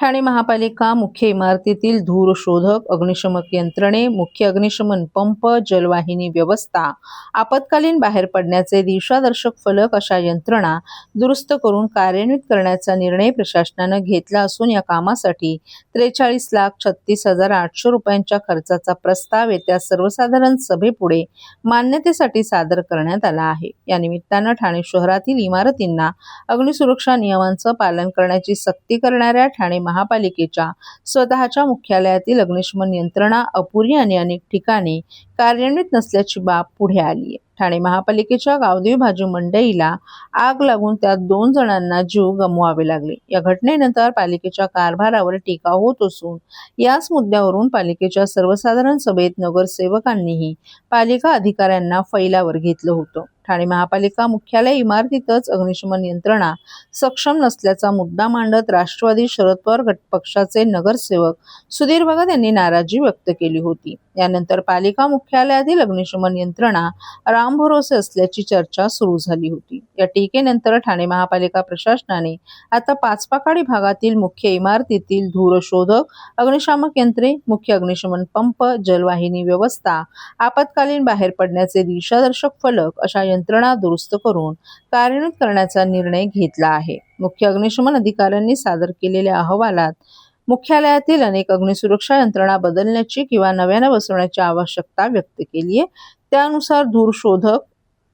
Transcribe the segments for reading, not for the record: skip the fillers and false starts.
ठाणे महापालिका मुख्य इमारतीतील धूर शोधक, अग्निशमक यंत्रणे, मुख्य अग्निशमन पंप, जलवाहिनी व्यवस्था, आपत्कालीन बाहेर पडण्याचे दिशादर्शक फलक अशा यंत्रणा दुरुस्त करून कार्यान्वित करण्याचा निर्णय प्रशासनाने घेतला असून या कामासाठी 43,36,800 रुपयांच्या खर्चाचा प्रस्ताव येत्या सर्वसाधारण सभेपुढे मान्यतेसाठी सादर करण्यात आला आहे। या निमित्तानं ठाणे शहरातील इमारतींना अग्निसुरक्षा नियमांचं पालन करण्याची सक्ती करणाऱ्या ठाणे महापालिकेच्या स्वतःच्या मुख्यालयातील अग्निशमन यंत्रणा अपुरी आणि अनेक ठिकाणी कार्यान्वित नसल्याची बाब पुढे आली आहे। ठाणे महापालिकेच्या गावदेवी भाजी मंडईला आग लागून त्यात 2 जणांना जीव गमवावे लागले। या घटनेनंतर पालिकेच्या कारभारावर टीका होत असून याच मुद्द्यावरून पालिकेच्या सर्वसाधारण सभेत नगरसेवकांनीही पालिका अधिकाऱ्यांना फैलावर घेतलं होतं। ठाणे महापालिका मुख्यालय इमारतीतच अग्निशमन यंत्रणा सक्षम नसल्याचा मुद्दा मांडत राष्ट्रवादी शरद पवार गट पक्षाचे नगरसेवक सुधीर भगत यांनी नाराजी व्यक्त केली होती। यानंतर पालिका मुख्यालयातील अग्निशमन यंत्रणा रामभरोसे असल्याची चर्चा सुरू झाली होती। या टीकेनंतर ठाणे महापालिका प्रशासनाने आता पाचपाकाडी भागातील मुख्य इमारतीतील धूरशोधक, अग्निशामक यंत्रे, मुख्य अग्निशमन पंप, जलवाहिनी व्यवस्था, आपत्कालीन बाहेर पडण्याचे दिशादर्शक फलक अशा यंत्रणा दुरुस्त करून कार्यान्वित करण्याचा निर्णय घेतला आहे। मुख्य अग्निशमन अधिकाऱ्यांनी सादर केलेल्या अहवालात मुख्यालयातील अनेक अग्निसुरक्षा यंत्रणा बदलण्याची किंवा नव्याने बसवण्याची आवश्यकता व्यक्त केली आहे। त्यानुसार धूरशोधक,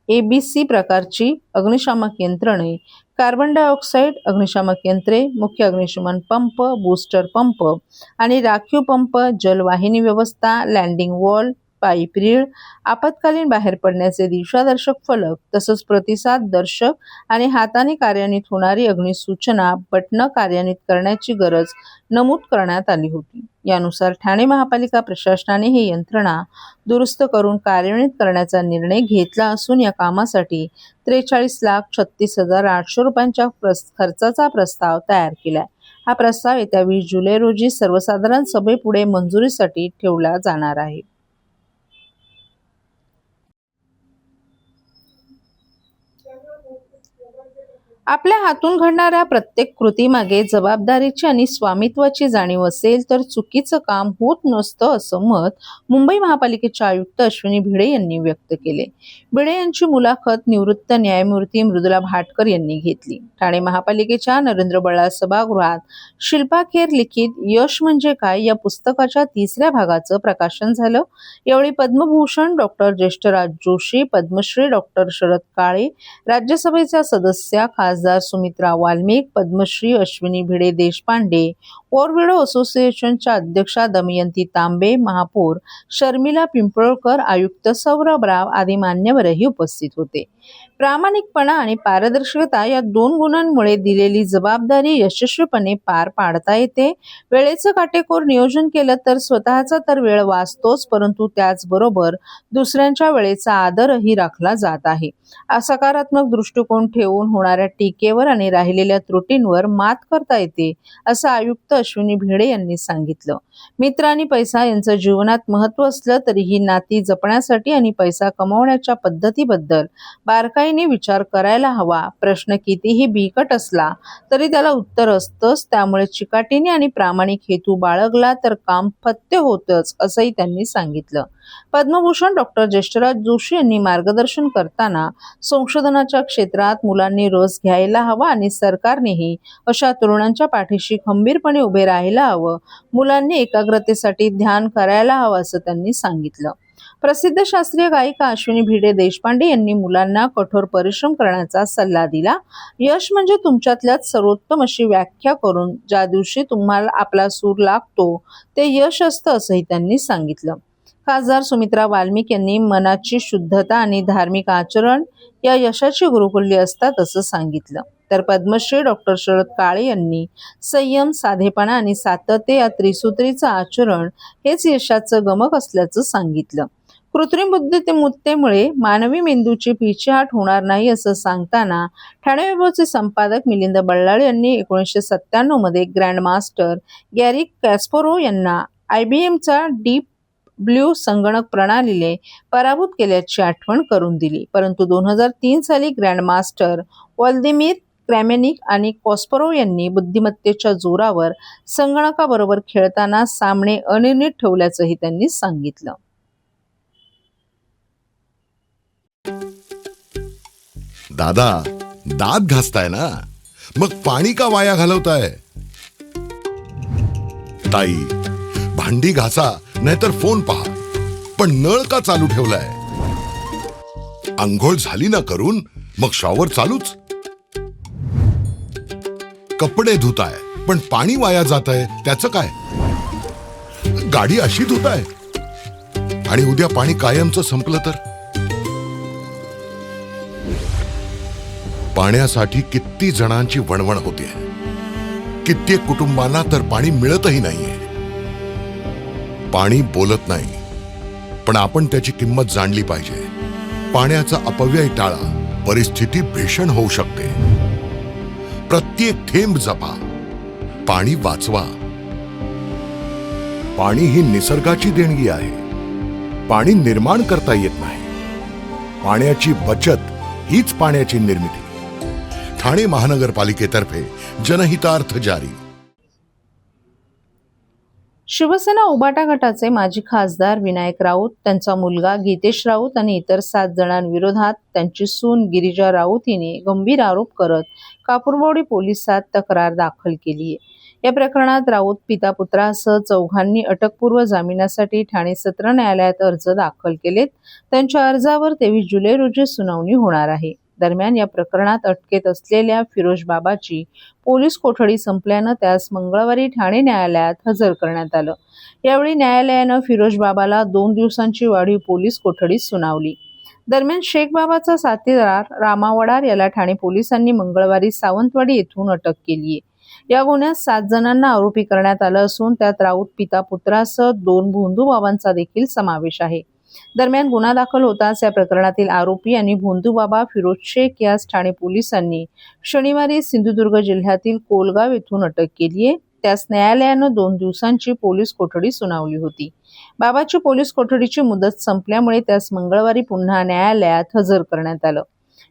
ABC प्रकारची अग्निशामक यंत्रणे, कार्बन डायऑक्साईड अग्निशामक यंत्रे, मुख्य अग्निशमन पंप, बूस्टर पंप आणि राखीव पंप, जलवाहिनी व्यवस्था, लँडिंग वॉल, पाईप रीळ, आपत्कालीन बाहेर पडण्याचे दिशादर्शक फलक तसंच प्रतिसाद दर्शक आणि हाताने कार्यान्वित होणारी अग्निसूचना बटणं कार्यान्वित करण्याची गरज नमूद करण्यात आली होती। यानुसार ठाणे महापालिका प्रशासनाने ही यंत्रणा दुरुस्त करून कार्यान्वित करण्याचा निर्णय घेतला असून या कामासाठी 43,36,800 रुपयांच्या खर्चाचा प्रस्ताव तयार केलाय। हा प्रस्ताव येत्या 20 जुलै रोजी सर्वसाधारण सभेपुढे मंजुरीसाठी ठेवला जाणार आहे। आपल्या हातून घडणाऱ्या प्रत्येक कृतीमागे जबाबदारीची आणि स्वामित्वाची जाणीव असेल तर चुकीचं काम होत नसतं असं मत मुंबई महापालिकेचे आयुक्त अश्विनी भिडे यांनी व्यक्त केले। भिडे यांची मुलाखत निवृत्त न्यायमूर्ती मृदुला भाटकर यांनी घेतली। ठाणे महापालिकेच्या नरेंद्र बल्लाळ सभागृहात शिल्पा खेर लिखित यश म्हणजे काय या पुस्तकाच्या 3ऱ्या भागाचं प्रकाशन झालं। यावेळी पद्मभूषण डॉक्टर ज्येष्ठराज जोशी, पद्मश्री डॉक्टर शरद काळे, राज्यसभेच्या सदस्या खासदार सुमित्रा वाल्मिक, पद्मश्री अश्विनी भिडे देशपांडे, वॉर विडो असोसिएशनच्या अध्यक्षा दमयंती तांबे, महापौर शर्मिला पिंपळकर, आयुक्त सौरभ राव आदी मान्यवरही उपस्थित होते। प्रामाणिकपणा आणि पारदर्शकता या 2 गुणांमुळे दिलेली जबाबदारी यशस्वीपणे पार पाडता येते। वेळेचं काटेकोर नियोजन केलं तर स्वतःचा तर वेळ वाचतोच, परंतु त्याचबरोबर दुसऱ्यांच्या वेळेचा आदरही राखला जात आहे। सकारात्मक दृष्टिकोन ठेवून होणाऱ्या टीकेवर आणि राहिलेल्या त्रुटींवर मात करता येते असं आयुक्त अश्विनी भिडे यांनी सांगितलं। मित्र आणि पैसा यांचं जीवनात महत्त्व असलं तरीही नाती जपण्यासाठी आणि पैसा कमवण्याच्या पद्धतीबद्दल बारकाईने विचार करायला हवा। प्रश्न कितीही बिकट असला तरी त्याला उत्तर असतंच, त्यामुळे चिकाटीने आणि प्रामाणिक हेतू बाळगला तर काम फत्ते होतच असंही त्यांनी सांगितलं। पद्मभूषण डॉक्टर ज्येष्ठराज जोशी यांनी मार्गदर्शन करताना संशोधनाच्या क्षेत्रात मुलांनी रस घ्यायला हवा आणि सरकारनेही अशा तरुणांच्या पाठीशी खंबीरपणे उभे राहायला हवं। मुलांनी एकाग्रतेसाठी ध्यान करायला हवं असं त्यांनी सांगितलं। प्रसिद्ध शास्त्रीय गायिका अश्विनी भिडे देशपांडे यांनी मुलांना कठोर परिश्रम करण्याचा सल्ला दिला। यश म्हणजे तुमच्यातल्यात सर्वोत्तम अशी व्याख्या करून ज्या दिवशी तुम्हाला आपला सूर लागतो ते यश असतं असंही त्यांनी सांगितलं। खासदार सुमित्रा वाल्मिक यांनी मनाची शुद्धता आणि धार्मिक आचरण या यशाची गुरुकिल्ली असतात असं सांगितलं। तर पद्मश्री डॉक्टर शरद काळे यांनी संयम, साधेपणा आणि सातत्य या त्रिसूत्रीचं आचरण हेच यशाचं गमक असल्याचं सांगितलं। कृत्रिम बुद्धिमत्तेमुळे मानवी मेंदूची पिछेहाट होणार नाही असं सांगताना ठाणे वैभवचे संपादक मिलिंद बल्लाळ यांनी 1997 मध्ये ग्रँड मास्टर गॅरी कॅस्परोव यांना IBMचा डीप ब्ल्यू संगणक प्रणालीने पराभूत केल्याची आठवण करून दिली। परंतु 2003 साली ग्रँड मास्टर व्लादिमीर क्रॅमेनिक आणि कॉस्परोव यांनी बुद्धिमत्तेच्या जोरावर संगणकाबरोबर खेळताना सामने अनिर्णित ठेवल्याचंही त्यांनी सांगितलं. दादा, दात घासताय ना, मग पाणी का वाया घालवताय? ताई, भांडी घासा नाहीतर फोन पहा, पण नळ का चालू ठेवलाय? अंघोळ झाली ना करून, मग शॉवर चालूच. कपडे धुताय पण पाणी वाया जात आहे, त्याचं काय? गाडी अशी धुताय आणि उद्या पाणी कायमचं संपलं तर? पाण्यासाठी किती जणांची वणवण होते. कित्येक कुटुंबांना तर पाणी मिळतही नाहीये. पाणी बोलत नाही, पण आपण त्याची किंमत जाणली पाहिजे. पाण्याचा अपव्यय टाळा, परिस्थिती भीषण होऊ शकते. प्रत्येक थेंब जपा, पाणी वाचवा. पाणी ही निसर्गाची देणगी आहे. पाणी निर्माण करता येत नाही. पाण्याची बचत हीच पाण्याची निर्मिती. ठाणे महानगरपालिकेतर्फे जनहितार्थ जारी. शिवसेना उबाटा गटाचे माजी खासदार विनायक राऊत, त्यांचा मुलगा गीतेश राऊत आणि इतर 7 जणांविरोधात त्यांची सून गिरिजा राऊत हिने गंभीर आरोप करत कापूरवाडी पोलिसात तक्रार दाखल केली आहे. या प्रकरणात राऊत पिता पुत्रासह चौघांनी अटकपूर्व जामिनासाठी ठाणे सत्र न्यायालयात अर्ज दाखल केलेत. त्यांच्या अर्जावर 23 जुलै रोजी सुनावणी होणार आहे. दरम्यान या प्रकरणात अटकेत असलेल्या फिरोज बाबाची पोलीस कोठडी संपल्यानं त्यास मंगळवारी ठाणे न्यायालयात हजर करण्यात आलं. यावेळी न्यायालयानं फिरोज बाबाला 2 दिवसांची वाढीव पोलीस कोठडी सुनावली. दरम्यान शेख बाबाचा साथीदार रामा वडार याला ठाणे पोलिसांनी मंगळवारी सावंतवाडी येथून अटक केली आहे. या गुन्ह्यात 7 जणांना आरोपी करण्यात आलं असून त्यात राऊत पिता पुत्रासह 2 भोंदू बाबांचा देखील समावेश आहे. दरम्यान गुन्हा दाखल होताच या प्रकरणातील आरोपी आणि भोंदू बाबा फिरोज शेख यास ठाणे पोलिसांनी शनिवारी सिंधुदुर्ग जिल्ह्यातील कोलगाव येथून अटक केली आहे. त्यास न्यायालयानं 2 दिवसांची पोलीस कोठडी सुनावली होती. बाबाची पोलीस कोठडीची मुदत संपल्यामुळे त्यास मंगळवारी पुन्हा न्यायालयात हजर करण्यात आलं.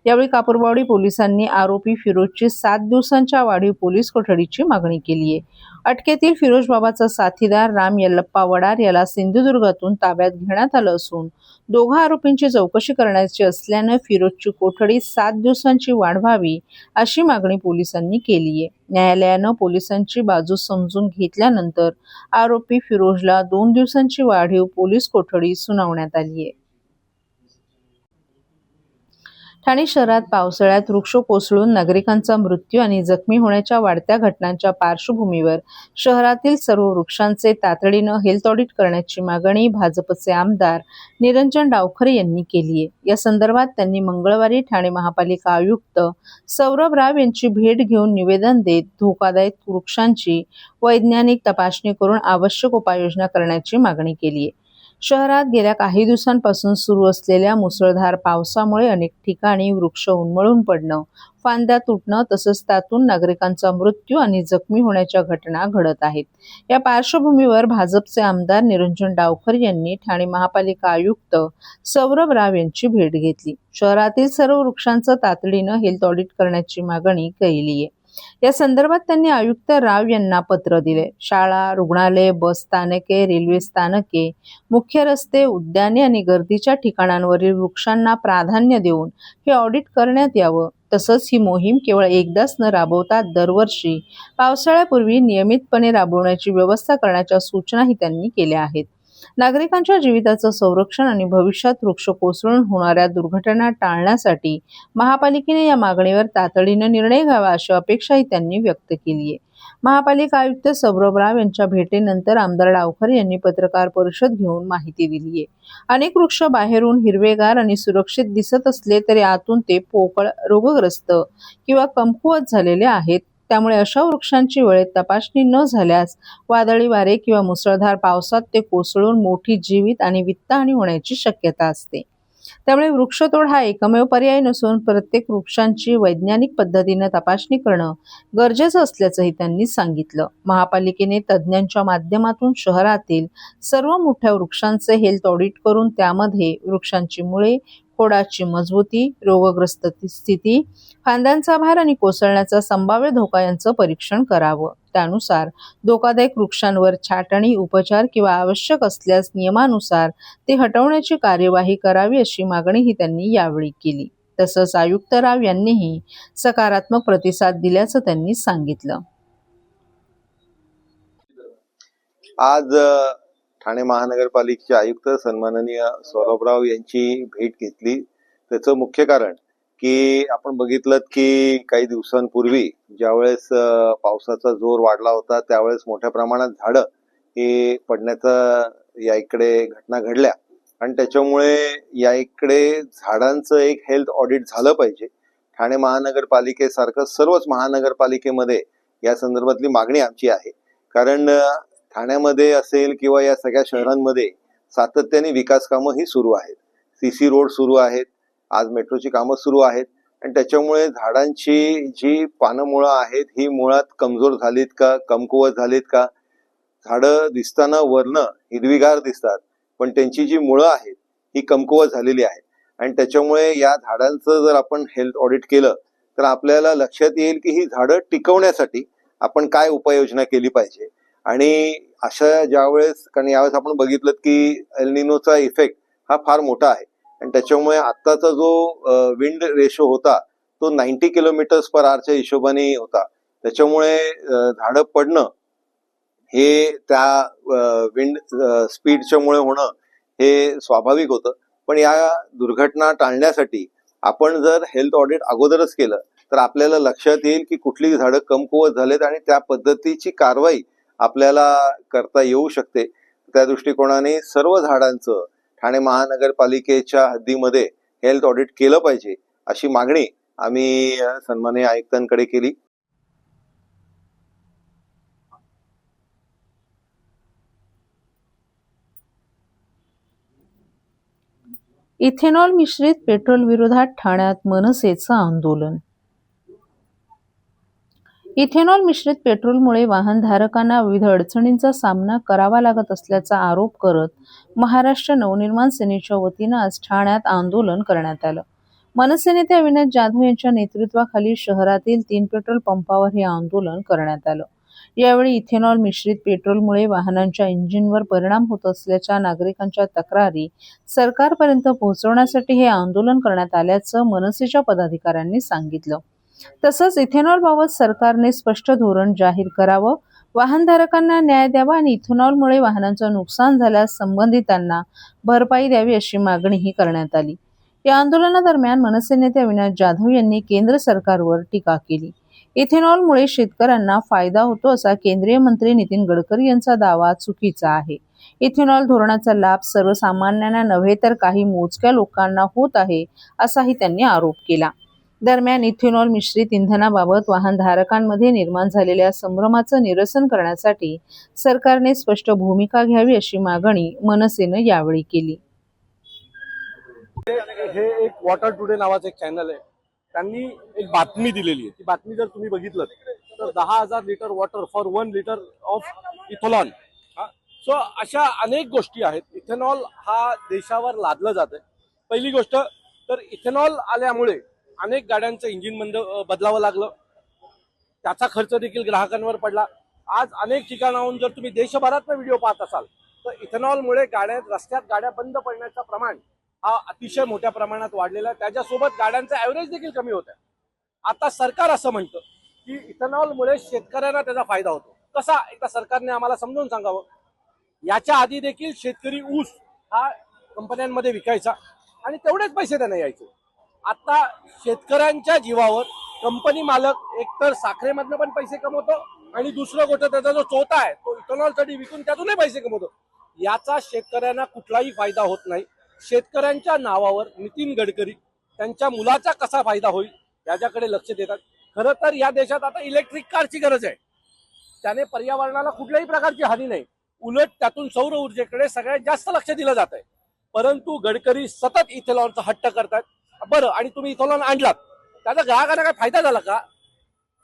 यावेळी कापूरवाडी पोलिसांनी आरोपी फिरोजची 7 दिवसांच्या वाढीव पोलीस कोठडीची मागणी केली आहे. अटकेतील फिरोज बाबाचा साथीदार राम यल्लप्पा वडार याला सिंधुदुर्गातून ताब्यात घेण्यात आलं असून दोघा आरोपींची चौकशी करण्याची असल्यानं फिरोजची कोठडी 7 दिवसांची वाढवावी अशी मागणी पोलिसांनी केली आहे. न्यायालयानं पोलिसांची बाजू समजून घेतल्यानंतर आरोपी फिरोजला 2 दिवसांची वाढीव पोलीस कोठडी सुनावण्यात आली आहे. ठाणे शहरात पावसाळ्यात वृक्ष कोसळून नागरिकांचा मृत्यू आणि जखमी होण्याच्या वाढत्या घटनांच्या पार्श्वभूमीवर शहरातील सर्व वृक्षांचे तातडीनं हेल्थ ऑडिट करण्याची मागणी भाजपचे आमदार निरंजन डावखरे यांनी केली आहे. या संदर्भात त्यांनी मंगळवारी ठाणे महापालिका आयुक्त सौरभ राव यांची भेट घेऊन निवेदन देत धोकादायक वृक्षांची वैज्ञानिक तपासणी करून आवश्यक उपाययोजना करण्याची मागणी केली आहे. शहरात गेल्या काही दिवसांपासून सुरू असलेल्या मुसळधार पावसामुळे अनेक ठिकाणी वृक्ष उन्मळून पडणं, फांद्या तुटणं तसंच त्यातून नागरिकांचा मृत्यू आणि जखमी होण्याच्या घटना घडत आहेत. या पार्श्वभूमीवर भाजपचे आमदार निरंजन डावखरे यांनी ठाणे महापालिका आयुक्त सौरभ राव यांची भेट घेतली. शहरातील सर्व वृक्षांचं तातडीनं हेल्थ ऑडिट करण्याची मागणी केली आहे. या संदर्भात त्यांनी आयुक्त राव यांना पत्र दिले. शाळा, रुग्णालये, बस स्थानके, रेल्वे स्थानके, मुख्य रस्ते, उद्याने आणि गर्दीच्या ठिकाणांवरील वृक्षांना प्राधान्य देऊन हे ऑडिट करण्यात यावं. तसंच ही मोहीम केवळ एकदाच न राबवता दरवर्षी पावसाळ्यापूर्वी नियमितपणे राबवण्याची व्यवस्था करण्याच्या सूचनाही त्यांनी केल्या आहेत. नागरिकांच्या जीविताचं संरक्षण आणि भविष्यात वृक्ष कोसळून होणाऱ्या दुर्घटना टाळण्यासाठी महापालिकेने या मागणीवर तातडीनं निर्णय घ्यावा अशी अपेक्षाही त्यांनी व्यक्त केली आहे. महापालिका आयुक्त सौरभ राव यांच्या भेटीनंतर आमदार डावखरे यांनी पत्रकार परिषद घेऊन माहिती दिली आहे. अनेक वृक्ष बाहेरून हिरवेगार आणि सुरक्षित दिसत असले तरी आतून ते पोकळ, रोगग्रस्त किंवा कमकुवत झालेले आहेत. त्यामुळे अशा वृक्षांची वेळेत तपासणी न झाल्यास वादळी वारे किंवा मुसळधार पावसात ते कोसळून मोठी जीवित आणि वित्तहानी होण्याची शक्यता असते. त्यामुळे वृक्षतोड हा एकमेव पर्याय नसून प्रत्येक वृक्षांची वैज्ञानिक पद्धतीने तपासणी करणं गरजेचं असल्याचंही त्यांनी सांगितलं. महापालिकेने तज्ज्ञांच्या माध्यमातून शहरातील सर्व मोठ्या वृक्षांचे हेल्थ ऑडिट करून त्यामध्ये वृक्षांची मुळे, खोडाची मजबूती, रोगग्रस्त स्थिती, फांद्यांचा भार आणि कोसळण्याचा संभाव्य धोका यांचं परीक्षण करावं. त्यानुसार धोकादायक वृक्षांवर छाटणी, उपचार किंवा आवश्यक असल्यास नियमानुसार ते हटवण्याची कार्यवाही करावी अशी मागणीही त्यांनी यावेळी केली. तसंच आयुक्त राव यांनीही सकारात्मक प्रतिसाद दिल्याचं त्यांनी सांगितलं. आज ठाणे महानगरपालिकेचे आयुक्त सन्माननीय सौरभराव यांची भेट घेतली. त्याचं मुख्य कारण की आपण बघितलं की काही दिवसांपूर्वी ज्यावेळेस पावसाचा जोर वाढला होता त्यावेळेस मोठ्या प्रमाणात झाडं हे पडण्याचा या इकडे घटना घडल्या आणि त्याच्यामुळे या इकडे झाडांचं एक हेल्थ ऑडिट झालं पाहिजे. ठाणे महानगरपालिकेसारखं सर्वच महानगरपालिकेमध्ये या संदर्भातली मागणी आमची आहे. कारण ठाण्यामध्ये असेल किंवा या सगळ्या शहरांमध्ये सातत्याने विकास कामं ही सुरू आहेत. सीसी रोड सुरू आहेत, आज मेट्रोची कामं सुरू आहेत आणि त्याच्यामुळे झाडांची जी पानमुळं आहेत ही मुळात कमजोर झालीत का, कमकुवत झालीत का? झाडं दिसताना वरनं हिरवीगार दिसतात पण त्यांची जी मुळं आहेत ही कमकुवत झालेली आहेत आणि त्याच्यामुळे या झाडांचं जर आपण हेल्थ ऑडिट केलं तर आपल्याला लक्षात येईल की ही झाडं टिकवण्यासाठी आपण काय उपाययोजना केली पाहिजे. आणि अशा ज्यावेळेस, कारण यावेळेस आपण बघितलं की एल निनोचा इफेक्ट हा फार मोठा आहे आणि त्याच्यामुळे आत्ताचा जो विंड रेशो होता तो 90 km/h हिशोबाने होता. त्याच्यामुळे झाडं पडणं हे त्या विंड स्पीडच्या मुळे होणं हे स्वाभाविक होतं. पण या दुर्घटना टाळण्यासाठी आपण जर हेल्थ ऑडिट अगोदरच केलं तर आपल्याला लक्षात येईल की कुठली झाडं कमकुवत झालेत आणि त्या पद्धतीची कारवाई आपल्याला करता येऊ शकते. त्या दृष्टिकोनाने सर्व झाडांचं ठाणे महानगरपालिकेच्या हद्दीमध्ये हेल्थ ऑडिट केलं पाहिजे अशी मागणी आम्ही सन्माननीय आयुक्तांकडे केली. इथेनॉल मिश्रित पेट्रोल विरोधात ठाण्यात मनसेचं आंदोलन. इथेनॉल मिश्रित पेट्रोलमुळे वाहनधारकांना विविध अडचणींचा सामना करावा लागत असल्याचा आरोप करत महाराष्ट्र नवनिर्माण सेनेच्या वतीनं आज ठाण्यात आंदोलन करण्यात आलं. मनसे नेते अविनाश जाधव यांच्या नेतृत्वाखाली शहरातील 3 पेट्रोल पंपावर हे आंदोलन करण्यात आलं. यावेळी इथेनॉल मिश्रित पेट्रोलमुळे वाहनांच्या इंजिनवर परिणाम होत असल्याच्या नागरिकांच्या तक्रारी सरकारपर्यंत पोहोचवण्यासाठी हे आंदोलन करण्यात आल्याचं मनसेच्या पदाधिकाऱ्यांनी सांगितलं. तसंच इथेनॉलबाबत सरकारने स्पष्ट धोरण जाहीर करावं, वाहनधारकांना न्याय द्यावा आणि इथेनॉलमुळे वाहनांचं नुकसान झाल्यास संबंधितांना भरपाई द्यावी अशी मागणीही करण्यात आली. या आंदोलनादरम्यान मनसे नेते अविनाश जाधव यांनी केंद्र सरकारवर टीका केली. इथेनॉलमुळे शेतकऱ्यांना फायदा होतो असा केंद्रीय मंत्री नितीन गडकरी यांचा दावा चुकीचा आहे. इथेनॉल धोरणाचा लाभ सर्वसामान्यांना नव्हे तर काही मोजक्या लोकांना होत आहे असाही त्यांनी आरोप केला. दरम्यान इथेनॉल मिश्रित इंधनाबाबत वाहनधारकांमध्ये निर्माण झालेल्या संभ्रमाचं निरसन करण्यासाठी सरकारने स्पष्ट भूमिका घ्यावी अशी मागणी मनसेनं यावेळी केली. हे एक वॉटर टुडे नावाचं एक चॅनल आहे. त्यांनी एक बातमी दिलेली आहे. ती बातमी जर तुम्ही बघितलं तर 10,000 litre water for 1 litre of ethanol. So अशा अनेक गोष्टी आहेत. इथेनॉल हा देशावर लादलं जातंय. पहिली गोष्ट तर इथेनॉल आल्यामुळे अनेक गाड्यांचं इंजिन बदलावं लागलं. त्याचा खर्च देखील ग्राहकांवर पडला. आज अनेक ठिकाणाहून जर तुम्ही देशभरात व्हिडिओ पाहत असाल तर इथेनॉलमुळे रस्त्यात गाड्या बंद पडण्याचं प्रमाण हा अतिशय मोठ्या प्रमाणात वाढलेला आहे. त्याच्यासोबत गाड्यांचं ॲव्हरेज देखील कमी होत आहे. आता सरकार असं म्हणतं की इथेनॉलमुळे शेतकऱ्यांना त्याचा फायदा होतो. कसा, एकदा सरकारने आम्हाला समजावून सांगावं. याच्या आधी देखील शेतकरी ऊस हा कंपन्यांमध्ये विकायचा आणि तेवढेच पैसे त्यांना यायचे. आता शेतकऱ्यांच्या जीवावर कंपनी मालक एकतर साखरेमधनं पण पैसे कमवतो आणि दुसरं गोष्ट त्याचा जो चोथा आहे तो इथेनॉलसाठी विकून त्यातूनही पैसे कमवतो. याचा शेतकऱ्यांना कुठलाही फायदा होत नाही. शेतकऱ्यांच्या नावावर नितीन गडकरी त्यांच्या मुलाचा कसा फायदा होईल याच्याकडे लक्ष देतात. खरं तर या देशात आता इलेक्ट्रिक कारची गरज आहे. त्याने पर्यावरणाला कुठल्याही प्रकारची हानी नाही. उलट त्यातून सौर ऊर्जेकडे सगळ्यात जास्त लक्ष दिलं जात आहे. परंतु गडकरी सतत इथेनॉलचा हट्ट करतात. बरं, आणि तुम्ही इथेनॉल आणलात त्याचा ग्राहकांना काय फायदा झाला का?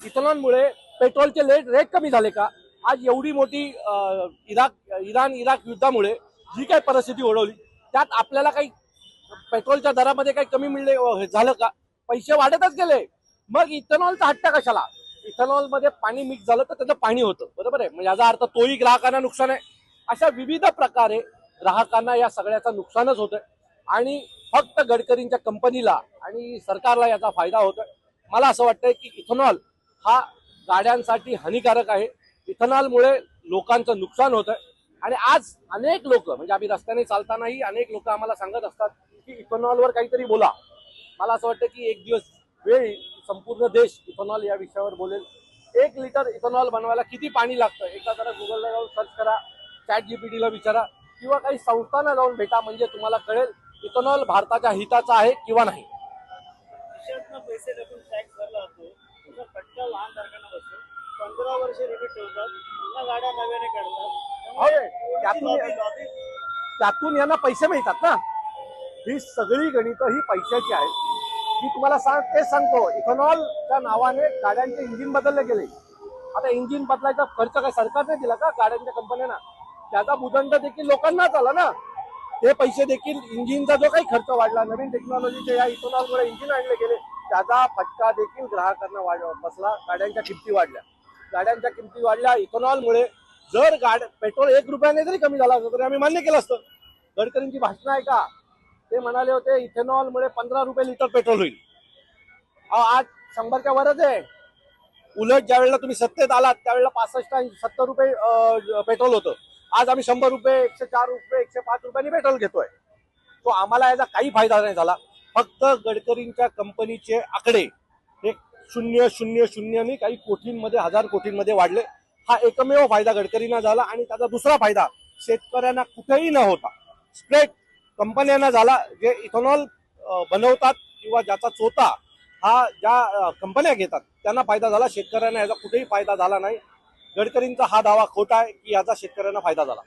इथेनॉलमुळे पेट्रोलचे रेट कमी झाले का? आज एवढी मोठी इराण इराक युद्धामुळे जी काही परिस्थिती ओढवली त्यात आपल्याला काही पेट्रोलच्या दरामध्ये काही कमी मिळले झालं का? पैसे वाढतच गेले. मग इथेनॉलचा हट्ट कशाला? इथेनॉल मध्ये पाणी मिक्स झालं तर त्याचं पाणी होतं, बरोबर आहे. म्हणजे याचा अर्थ तोही ग्राहकांना नुकसान आहे. अशा विविध प्रकारे ग्राहकांना या सगळ्याचं नुकसानच होतंय आणि फक्त गडकरींच्या कंपनीला आणि सरकारला याचा फायदा होतोय. मला असं वाटतंय की इथेनॉल हा गाड्यांसाठी हानिकारक आहे. इथेनॉलमुळे लोकांचं नुकसान होतंय आणि आज अनेक लोक, म्हणजे आम्ही रस्त्याने चालतानाही अनेक लोक आम्हाला सांगत असतात की इथेनॉलवर काहीतरी बोला. मला असं वाटतं की एक दिवस वेळ येईल, संपूर्ण देश इथेनॉल या विषयावर बोलेल. 1 लिटर इथेनॉल बनवायला किती पाणी लागतं? एकदा जरा गुगलला जाऊन सर्च करा, ChatGPTला विचारा किंवा काही संस्थांना जाऊन भेटा, म्हणजे तुम्हाला कळेल इथेनॉल भारताच्या हिताचा आहे किंवा नाही. देशातनं पैसे टाकून टॅक्स भरला जातो, त्याचा फटका लहान कारखाना बसतो. 15 वर्ष रिपीट ठेवतात, पुन्हा गाड्या नव्याने काढतात. होय, त्यातून यांना पैसे मिळतात ना. ही सगळी गणितं ही पैशाची आहेत. मी तुम्हाला तेच सांगतो, इथेनॉलच्या नावाने गाड्यांचे इंजिन बदलले गेले. आता इंजिन बदलायचा खर्च काय सरकारने दिला का गाड्यांच्या कंपन्यांना? त्याचा भूदंड देखील लोकांनाच आला ना. ते पैसे देखील, इंजिनचा जो काही खर्च वाढला, नवीन टेक्नॉलॉजीचे या इथेनॉलमुळे इंजिन आणले गेले, त्याचा फटका देखील ग्राहकांना बसला. गाड्यांच्या किमती वाढल्या इथेनॉलमुळे. जर पेट्रोल 1 रुपयाने जरी कमी झाला असतं तरी आम्ही मान्य केलं असतं. गडकरींची भाषणं आहे का? ते म्हणाले होते इथेनॉलमुळे 15 रुपये लिटर पेट्रोल होईल. आज 100च्या वरच आहे. उलट ज्या वेळेला तुम्ही सत्तेत आलात त्यावेळेला 65-70 रुपये पेट्रोल होतं. आज आम्ही 100 रुपये, 104 रुपये, 105 रुपयांनी पेट्रोल घेतोय. तो आम्हाला याचा काही फायदा नाही झाला. फक्त गडकरींच्या कंपनीचे आकडे हे 0.00 काही कोटींमध्ये, 1000 कोटींमध्ये वाढले. हा एकमेव फायदा गडकरींना झाला आणि त्याचा दुसरा फायदा शेतकऱ्यांना कुठेही न होता स्ट्रेट कंपन्यांना झाला. जे इथेनॉल बनवतात किंवा ज्याचा चोथा हा ज्या कंपन्या घेतात त्यांना फायदा झाला. शेतकऱ्यांना याचा कुठेही फायदा झाला नाही. गडकरींचा हा दावा खोटा आहे की याचा शेतकऱ्यांना फायदा झाला.